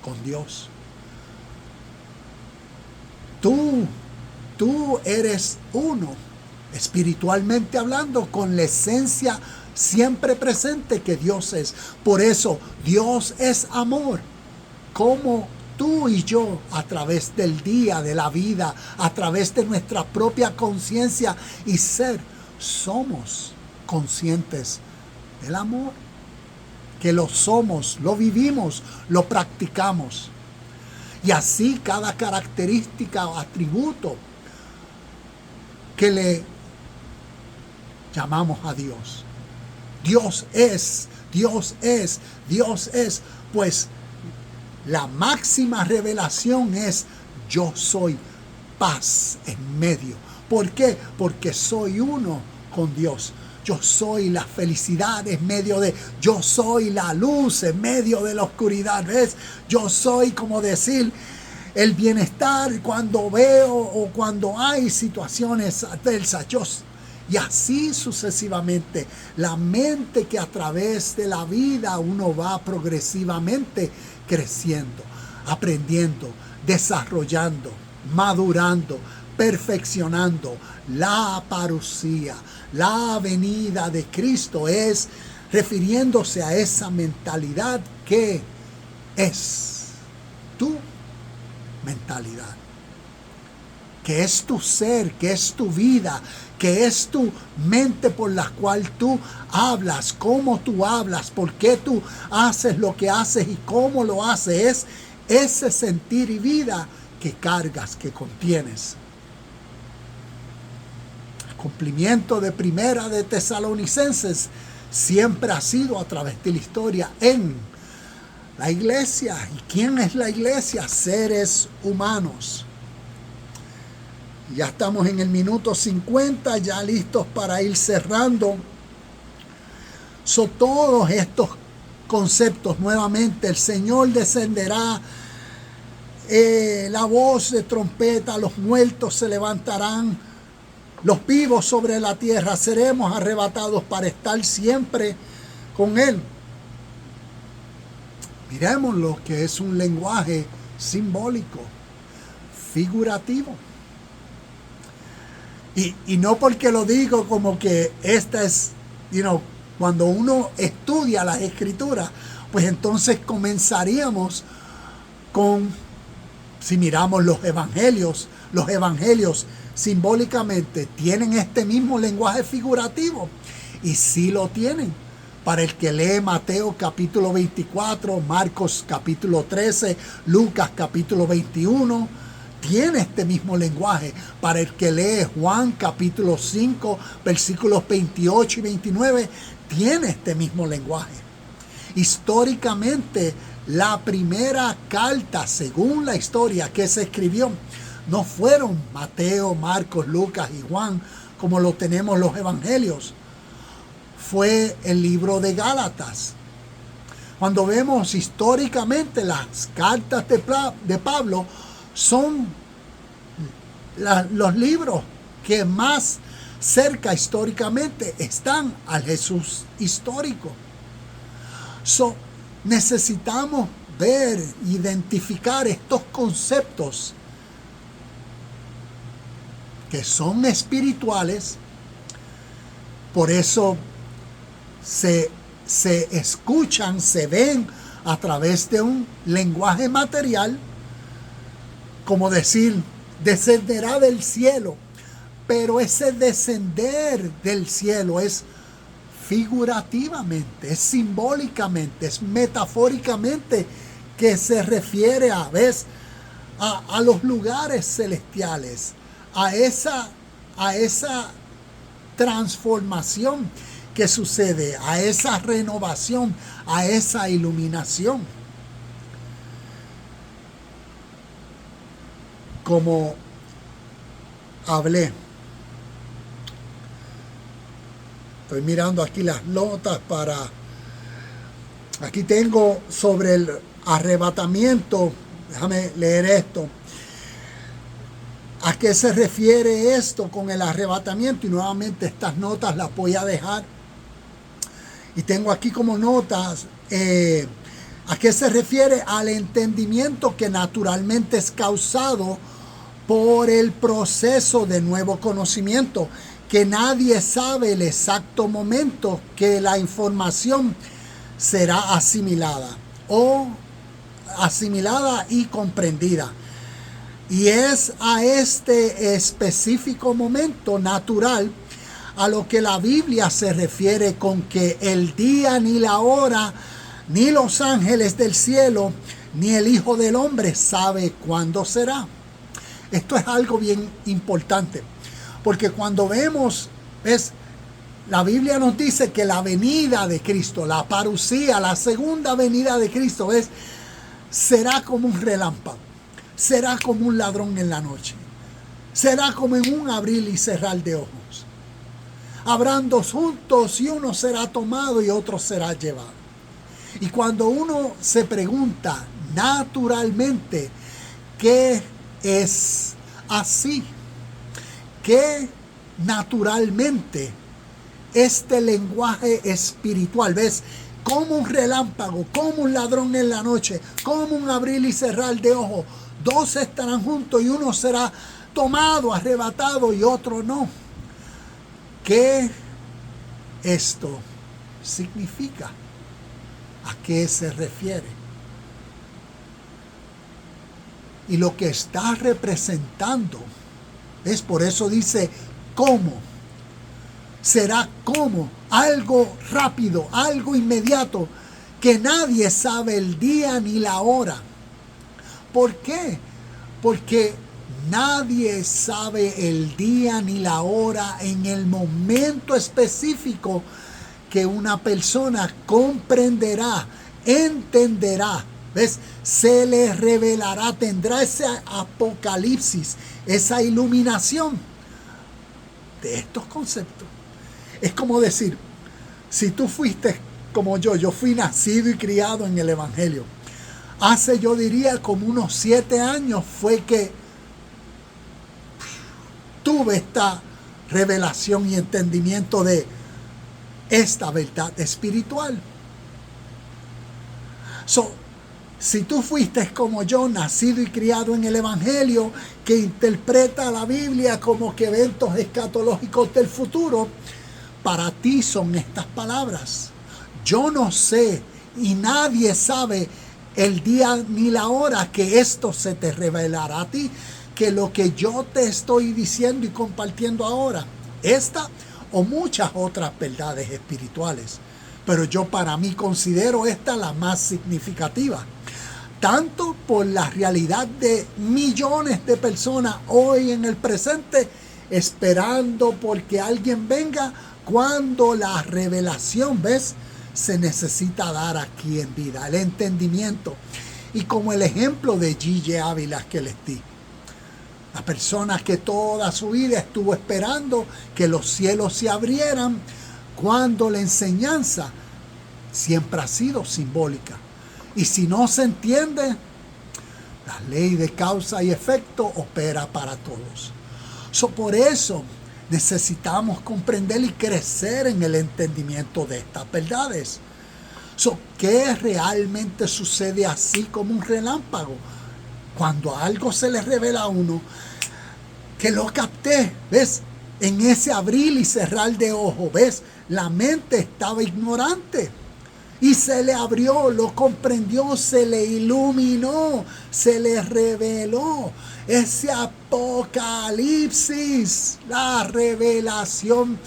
con Dios. Tú eres uno. espiritualmente hablando, con la esencia siempre presente que Dios es. Por eso Dios es amor. Como tú y yo, a través del día, de la vida, a través de nuestra propia conciencia y ser, somos conscientes del amor. Que lo somos, lo vivimos, lo practicamos. Y así cada característica o atributo que le llamamos a Dios. Dios es, Dios es, Dios es. Pues la máxima revelación es: yo soy paz en medio. ¿Por qué? Porque soy uno con Dios. Yo soy la felicidad en medio de... Yo soy la luz en medio de la oscuridad. ¿Ves? Yo soy, como decir, el bienestar cuando veo o cuando hay situaciones adversas. Y así sucesivamente. La mente que a través de la vida uno va progresivamente creciendo, aprendiendo, desarrollando, madurando, perfeccionando. La parucía, la venida de Cristo, es refiriéndose a esa mentalidad que es tu mentalidad, que es tu ser, que es tu vida, que es tu mente por la cual tú hablas, cómo tú hablas, por qué tú haces lo que haces y cómo lo haces. Es ese sentir y vida que cargas, que contienes. El cumplimiento de Primera de Tesalonicenses siempre ha sido a través de la historia en la iglesia. ¿Y quién es la iglesia? Seres humanos. Ya estamos en el minuto 50, ya listos para ir cerrando. Son todos estos conceptos nuevamente. El Señor descenderá, la voz de trompeta, los muertos se levantarán, los vivos sobre la tierra seremos arrebatados para estar siempre con Él. Miremos lo que es un lenguaje simbólico, figurativo. Y no porque lo digo como que esta es, cuando uno estudia las escrituras, pues entonces comenzaríamos con, si miramos los evangelios simbólicamente tienen este mismo lenguaje figurativo. Y sí lo tienen. Para el que lee Mateo capítulo 24, Marcos capítulo 13, Lucas capítulo 21, tiene este mismo lenguaje. Para el que lee Juan capítulo 5, versículos 28 y 29, tiene este mismo lenguaje. Históricamente, la primera carta, según la historia, que se escribió, no fueron Mateo, Marcos, Lucas y Juan, como lo tenemos los evangelios. Fue el libro de Gálatas. Cuando vemos históricamente las cartas de Pablo, son los libros que más cerca históricamente están al Jesús histórico. Necesitamos ver, identificar estos conceptos que son espirituales. Por eso se escuchan, se ven a través de un lenguaje material, como decir, descenderá del cielo. Pero ese descender del cielo es figurativamente, es simbólicamente, es metafóricamente, que se refiere a veces a los lugares celestiales, a esa transformación que sucede, a esa renovación, a esa iluminación. Como hablé, estoy mirando aquí las notas aquí tengo sobre el arrebatamiento. Déjame leer esto. ¿A qué se refiere esto con el arrebatamiento? Y nuevamente estas notas las voy a dejar. Y tengo aquí como notas, ¿a qué se refiere? Al entendimiento que naturalmente es causado por el proceso de nuevo conocimiento, que nadie sabe el exacto momento que la información será asimilada y comprendida. Y es a este específico momento natural a lo que la Biblia se refiere con que el día ni la hora, ni los ángeles del cielo, ni el Hijo del Hombre sabe cuándo será. Esto es algo bien importante, porque cuando vemos, la Biblia nos dice que la venida de Cristo, la parusía, la segunda venida de Cristo, será como un relámpago, será como un ladrón en la noche, será como en un abrir y cerrar de ojos. Habrán dos juntos y uno será tomado y otro será llevado. Y cuando uno se pregunta naturalmente qué es así, que naturalmente este lenguaje espiritual, como un relámpago, como un ladrón en la noche, como un abrir y cerrar de ojos, dos estarán juntos y uno será tomado, arrebatado y otro no. ¿Qué esto significa? ¿A qué se refiere? Y lo que está representando, por eso dice cómo. Será como algo rápido, algo inmediato, que nadie sabe el día ni la hora. ¿Por qué? Porque nadie sabe el día ni la hora en el momento específico que una persona comprenderá, entenderá, se le revelará, tendrá ese apocalipsis, esa iluminación de estos conceptos. Es como decir, si tú fuiste como yo fui nacido y criado en el Evangelio. Hace, yo diría, como unos 7 años fue que tuve esta revelación y entendimiento de esta verdad espiritual. Si tú fuiste como yo, nacido y criado en el Evangelio, que interpreta la Biblia como que eventos escatológicos del futuro, para ti son estas palabras. Yo no sé y nadie sabe el día ni la hora que esto se te revelará a ti, que lo que yo te estoy diciendo y compartiendo ahora, esta o muchas otras verdades espirituales, pero yo para mí considero esta la más significativa, tanto por la realidad de millones de personas hoy en el presente, esperando porque alguien venga cuando la revelación, se necesita dar aquí en vida, el entendimiento. Y como el ejemplo de G.J. Ávila que les di, la persona que toda su vida estuvo esperando que los cielos se abrieran, cuando la enseñanza siempre ha sido simbólica. Y si no se entiende, la ley de causa y efecto opera para todos. Por eso necesitamos comprender y crecer en el entendimiento de estas verdades. ¿Qué realmente sucede así como un relámpago? Cuando algo se le revela a uno, que lo capté, en ese abrir y cerrar de ojos, la mente estaba ignorante y se le abrió, lo comprendió, se le iluminó, se le reveló ese apocalipsis, la revelación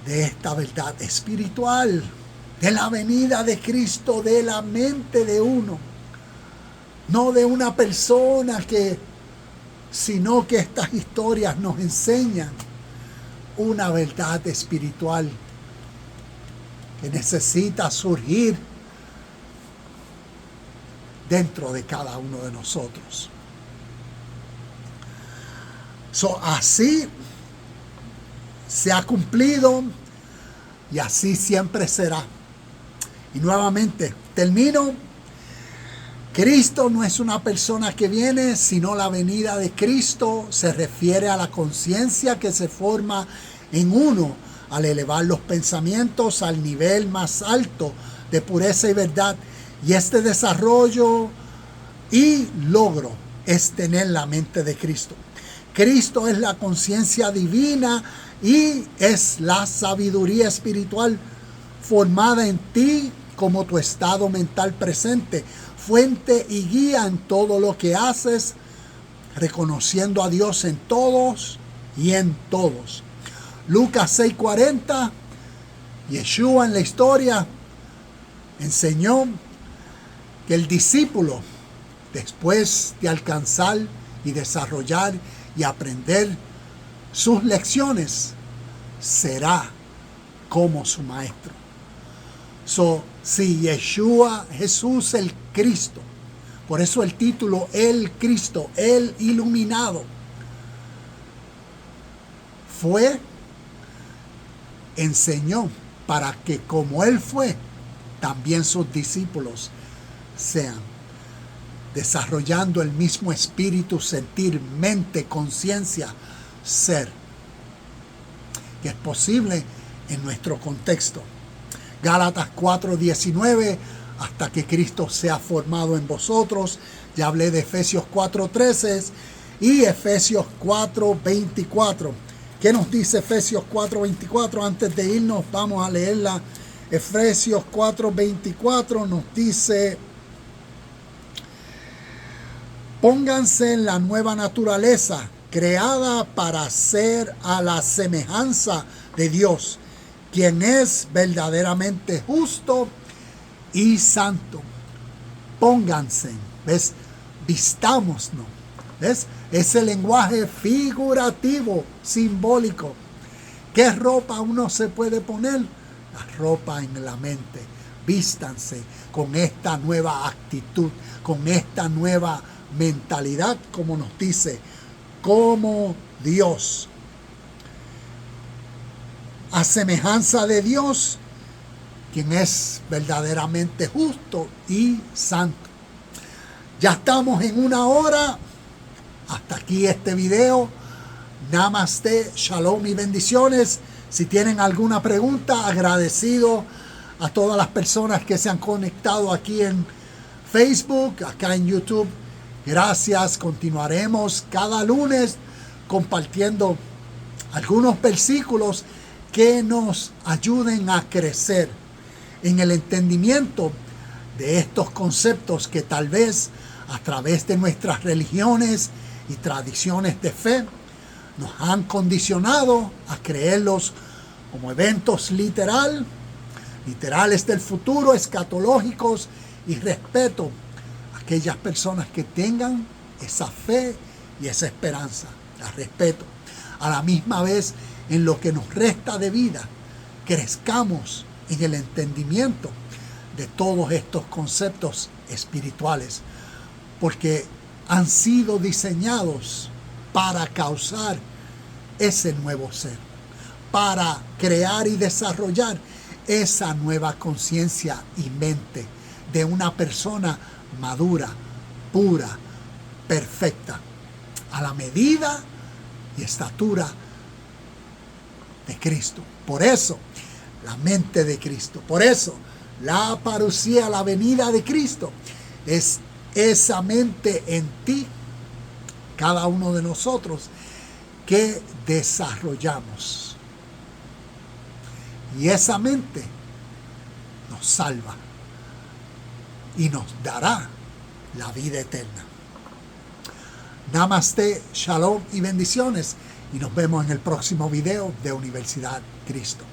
de esta verdad espiritual, de la venida de Cristo, de la mente de uno, no de una persona sino que estas historias nos enseñan una verdad espiritual que necesita surgir dentro de cada uno de nosotros. Así se ha cumplido y así siempre será. Y nuevamente termino. Cristo no es una persona que viene, sino la venida de Cristo se refiere a la conciencia que se forma en uno al elevar los pensamientos al nivel más alto de pureza y verdad. Y este desarrollo y logro es tener la mente de Cristo. Cristo es la conciencia divina y es la sabiduría espiritual formada en ti como tu estado mental presente, fuente y guía en todo lo que haces, reconociendo a Dios en todos y en todos. Lucas 6:40, Yeshua en la historia enseñó que el discípulo, después de alcanzar y desarrollar y aprender sus lecciones, será como su maestro. Si Yeshua, Jesús el Cristo, por eso el título, el Cristo, el iluminado, enseñó para que como Él fue, también sus discípulos sean, desarrollando el mismo espíritu, sentir, mente, conciencia, ser, que es posible en nuestro contexto. Gálatas 4:19, hasta que Cristo sea formado en vosotros. Ya hablé de Efesios 4:13 y Efesios 4:24. ¿Qué nos dice Efesios 4:24? Antes de irnos, vamos a leerla. Efesios 4:24 nos dice: pónganse en la nueva naturaleza, creada para ser a la semejanza de Dios, quien es verdaderamente justo y santo. Pónganse, ¿ves? Vistámonos, ¿ves? Ese lenguaje figurativo, simbólico. ¿Qué ropa uno se puede poner? La ropa en la mente. Vístanse con esta nueva actitud, con esta nueva mentalidad, como nos dice, como Dios. A semejanza de Dios, quien es verdaderamente justo y santo. Ya estamos en una hora. Hasta aquí este video. Namaste, shalom y bendiciones. Si tienen alguna pregunta, agradecido a todas las personas que se han conectado aquí en Facebook, acá en YouTube. Gracias. Continuaremos cada lunes compartiendo algunos versículos que nos ayuden a crecer en el entendimiento de estos conceptos que tal vez a través de nuestras religiones y tradiciones de fe nos han condicionado a creerlos como eventos literales del futuro, escatológicos, y respeto a aquellas personas que tengan esa fe y esa esperanza. Las respeto. A la misma vez, en lo que nos resta de vida, crezcamos en el entendimiento de todos estos conceptos espirituales, porque han sido diseñados para causar ese nuevo ser, para crear y desarrollar esa nueva conciencia y mente de una persona madura, pura, perfecta, a la medida y estatura de Cristo. Por eso, la mente de Cristo. Por eso, la parucía, la venida de Cristo, es esa mente en ti, cada uno de nosotros, que desarrollamos. Y esa mente nos salva y nos dará la vida eterna. Namaste, shalom y bendiciones. Y nos vemos en el próximo video de Universidad Cristo.